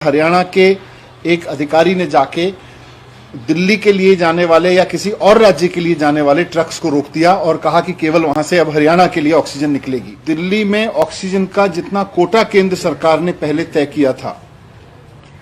हरियाणा के एक अधिकारी ने जाके दिल्ली के लिए जाने वाले या किसी और राज्य के लिए जाने वाले ट्रक्स को रोक दिया और कहा कि केवल वहां से अब हरियाणा के लिए ऑक्सीजन निकलेगी। दिल्ली में ऑक्सीजन का जितना कोटा केंद्र सरकार ने पहले तय किया था,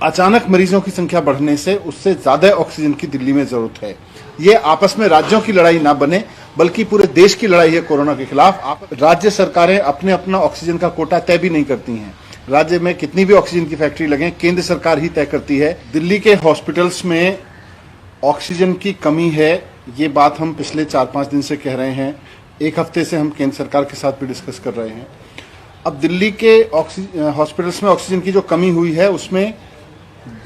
अचानक मरीजों की संख्या बढ़ने से उससे ज्यादा ऑक्सीजन की दिल्ली में जरूरत है। ये आपस में राज्यों की लड़ाई ना बने बल्कि पूरे देश की लड़ाई है कोरोना के खिलाफ। राज्य सरकारें अपने अपना ऑक्सीजन का कोटा तय भी नहीं करती हैं। राज्य में कितनी भी ऑक्सीजन की फैक्ट्री लगे, केंद्र सरकार ही तय करती है। दिल्ली के हॉस्पिटल्स में ऑक्सीजन की कमी है, ये बात हम पिछले 4-5 दिन से कह रहे हैं। एक हफ्ते से हम केंद्र सरकार के साथ भी डिस्कस कर रहे हैं। अब दिल्ली के हॉस्पिटल्स में ऑक्सीजन की जो कमी हुई है उसमें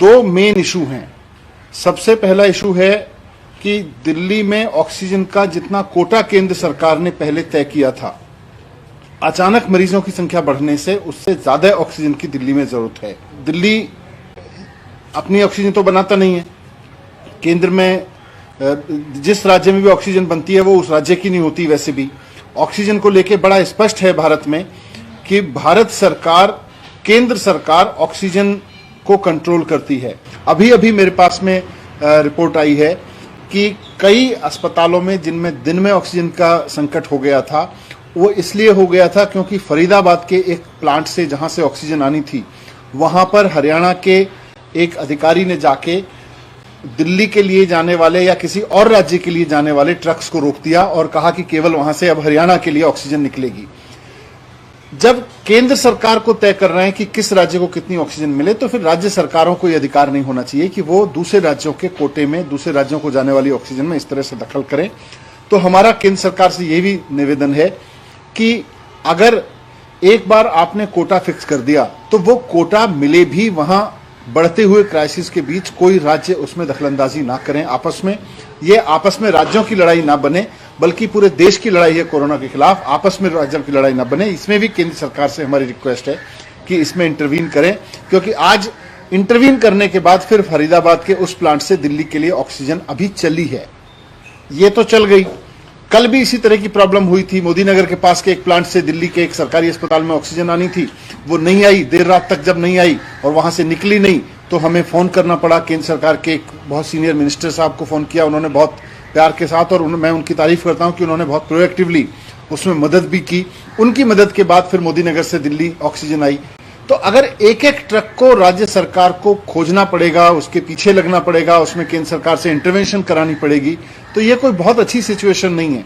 2 मेन इशू हैं। सबसे पहला इशू है कि दिल्ली में ऑक्सीजन का जितना कोटा केंद्र सरकार ने पहले तय किया था, अचानक मरीजों की संख्या बढ़ने से उससे ज्यादा ऑक्सीजन की दिल्ली में जरूरत है। दिल्ली अपनी ऑक्सीजन तो बनाता नहीं है। केंद्र में जिस राज्य में भी ऑक्सीजन बनती है वो उस राज्य की नहीं होती। वैसे भी ऑक्सीजन को लेकर बड़ा स्पष्ट है भारत में कि भारत सरकार, केंद्र सरकार ऑक्सीजन को कंट्रोल करती है। अभी अभी मेरे पास में रिपोर्ट आई है कि कई अस्पतालों में जिनमें दिन में ऑक्सीजन का संकट हो गया था, वो इसलिए हो गया था क्योंकि फरीदाबाद के एक प्लांट से जहां से ऑक्सीजन आनी थी, वहां पर हरियाणा के एक अधिकारी ने जाके दिल्ली के लिए जाने वाले या किसी और राज्य के लिए जाने वाले ट्रक्स को रोक दिया और कहा कि केवल वहां से अब हरियाणा के लिए ऑक्सीजन निकलेगी। जब केंद्र सरकार को तय कर रहे हैं कि किस राज्य को कितनी ऑक्सीजन मिले, तो फिर राज्य सरकारों को यह अधिकार नहीं होना चाहिए कि वो दूसरे राज्यों के कोटे में, दूसरे राज्यों को जाने वाली ऑक्सीजन में इस तरह से दखल करें। तो हमारा केंद्र सरकार से यह भी निवेदन है कि अगर एक बार आपने कोटा फिक्स कर दिया तो वो कोटा मिले भी वहां बढ़ते हुए क्राइसिस के बीच कोई राज्य उसमें दखलंदाजी ना करें। आपस में राज्यों की लड़ाई ना बने बल्कि पूरे देश की लड़ाई है कोरोना के खिलाफ। आपस में राज्यों की लड़ाई ना बने, इसमें भी केंद्र सरकार से हमारी रिक्वेस्ट है कि इसमें इंटरवीन करें, क्योंकि आज इंटरवीन करने के बाद फिर फरीदाबाद के उस प्लांट से दिल्ली के लिए ऑक्सीजन अभी चली है। ये तो चल गई, कल भी इसी तरह की प्रॉब्लम हुई थी। मोदी नगर के पास के एक प्लांट से दिल्ली के एक सरकारी अस्पताल में ऑक्सीजन आनी थी, वो नहीं आई। देर रात तक जब नहीं आई और वहां से निकली नहीं तो हमें फोन करना पड़ा। केंद्र सरकार के एक बहुत सीनियर मिनिस्टर साहब को फोन किया, उन्होंने बहुत प्यार के साथ, और मैं उनकी तारीफ करता हूं कि उन्होंने बहुत प्रोएक्टिवली उसमें मदद भी की। उनकी मदद के बाद फिर मोदी नगर से दिल्ली ऑक्सीजन आई। तो अगर एक एक ट्रक को राज्य सरकार को खोजना पड़ेगा, उसके पीछे लगना पड़ेगा, उसमें केंद्र सरकार से इंटरवेंशन करानी पड़ेगी, तो ये कोई बहुत अच्छी सिचुएशन नहीं है।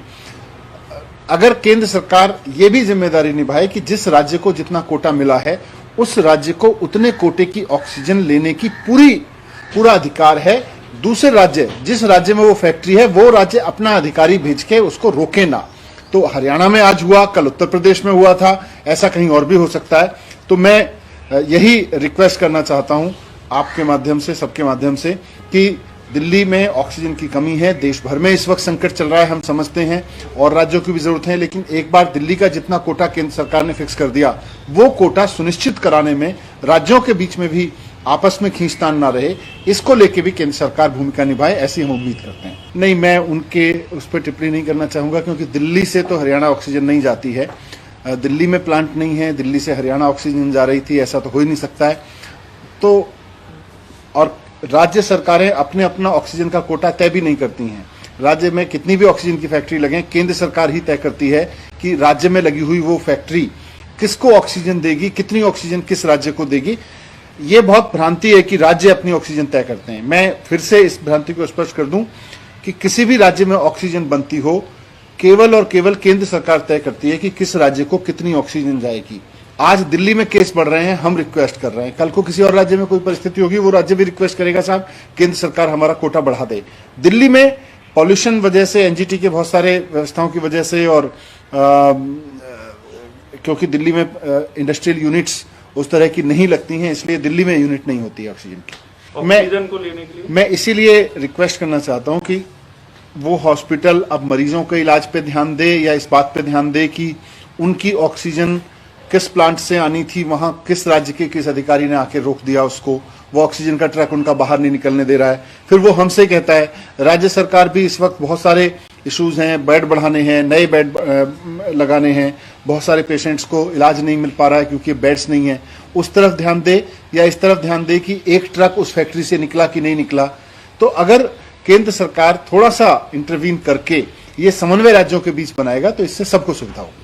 अगर केंद्र सरकार ये भी जिम्मेदारी निभाए कि जिस राज्य को जितना कोटा मिला है उस राज्य को उतने कोटे की ऑक्सीजन लेने की पूरा अधिकार है। दूसरे राज्य, जिस राज्य में वो फैक्ट्री है, वो राज्य अपना अधिकारी भेज के उसको रोके ना। तो हरियाणा में आज हुआ, कल उत्तर प्रदेश में हुआ था, ऐसा कहीं और भी हो सकता है। तो मैं यही रिक्वेस्ट करना चाहता हूं आपके माध्यम से, सबके माध्यम से, कि दिल्ली में ऑक्सीजन की कमी है। देश भर में इस वक्त संकट चल रहा है, हम समझते हैं, और राज्यों की भी जरूरत है। लेकिन एक बार दिल्ली का जितना कोटा केंद्र सरकार ने फिक्स कर दिया, वो कोटा सुनिश्चित कराने में राज्यों के बीच में भी आपस में खींचतान ना रहे, इसको लेके भी केंद्र सरकार भूमिका निभाए, ऐसी हम उम्मीद करते हैं। नहीं, मैं उनके उस पर टिप्पणी नहीं करना चाहूंगा, क्योंकि दिल्ली से तो हरियाणा ऑक्सीजन नहीं जाती है। दिल्ली में प्लांट नहीं है, दिल्ली से हरियाणा ऑक्सीजन जा रही थी, ऐसा तो हो ही नहीं सकता है। तो और राज्य सरकारें अपने अपना ऑक्सीजन का कोटा तय भी नहीं करती हैं। राज्य में कितनी भी ऑक्सीजन की फैक्ट्री लगे, केंद्र सरकार ही तय करती है कि राज्य में लगी हुई वो फैक्ट्री किसको ऑक्सीजन देगी, कितनी ऑक्सीजन किस राज्य को देगी। ये बहुत भ्रांति है कि राज्य अपनी ऑक्सीजन तय करते हैं। मैं फिर से इस भ्रांति को स्पष्ट कर दूं कि किसी भी राज्य में ऑक्सीजन बनती हो, केवल और केवल केंद्र सरकार तय करती है कि किस राज्य को कितनी ऑक्सीजन जाएगी। आज दिल्ली में केस बढ़ रहे हैं, हम रिक्वेस्ट कर रहे हैं, कल को किसी और राज्य में कोई परिस्थिति होगी, वो राज्य भी रिक्वेस्ट करेगा, साहब केंद्र सरकार हमारा कोटा बढ़ा दे। दिल्ली में पॉल्यूशन वजह से, एनजीटी के बहुत सारे व्यवस्थाओं की वजह से, और क्योंकि दिल्ली में इंडस्ट्रियल यूनिट्स उस तरह की नहीं लगती हैं, इसलिए दिल्ली में यूनिट नहीं होती है ऑक्सीजन की। ऑक्सीजन को लेने के लिए मैं इसीलिए रिक्वेस्ट करना चाहता हूं कि वो हॉस्पिटल अब मरीजों के इलाज पे ध्यान दे, या इस बात पे ध्यान दे कि उनकी ऑक्सीजन किस प्लांट से आनी थी, वहां किस राज्य के किस अधिकारी ने आके रोक दिया उसको, वो ऑक्सीजन का ट्रक उनका बाहर नहीं निकलने दे रहा है। फिर वो हमसे कहता है, राज्य सरकार भी इस वक्त बहुत सारे इश्यूज हैं, बेड बढ़ाने हैं, नए बेड लगाने हैं, बहुत सारे पेशेंट्स को इलाज नहीं मिल पा रहा है क्योंकि बेड्स नहीं है, उस तरफ ध्यान दे या इस तरफ ध्यान दे कि एक ट्रक उस फैक्ट्री से निकला कि नहीं निकला। तो अगर केंद्र सरकार थोड़ा सा इंटरवीन करके ये समन्वय राज्यों के बीच बनाएगा तो इससे सबको सुविधा होगी।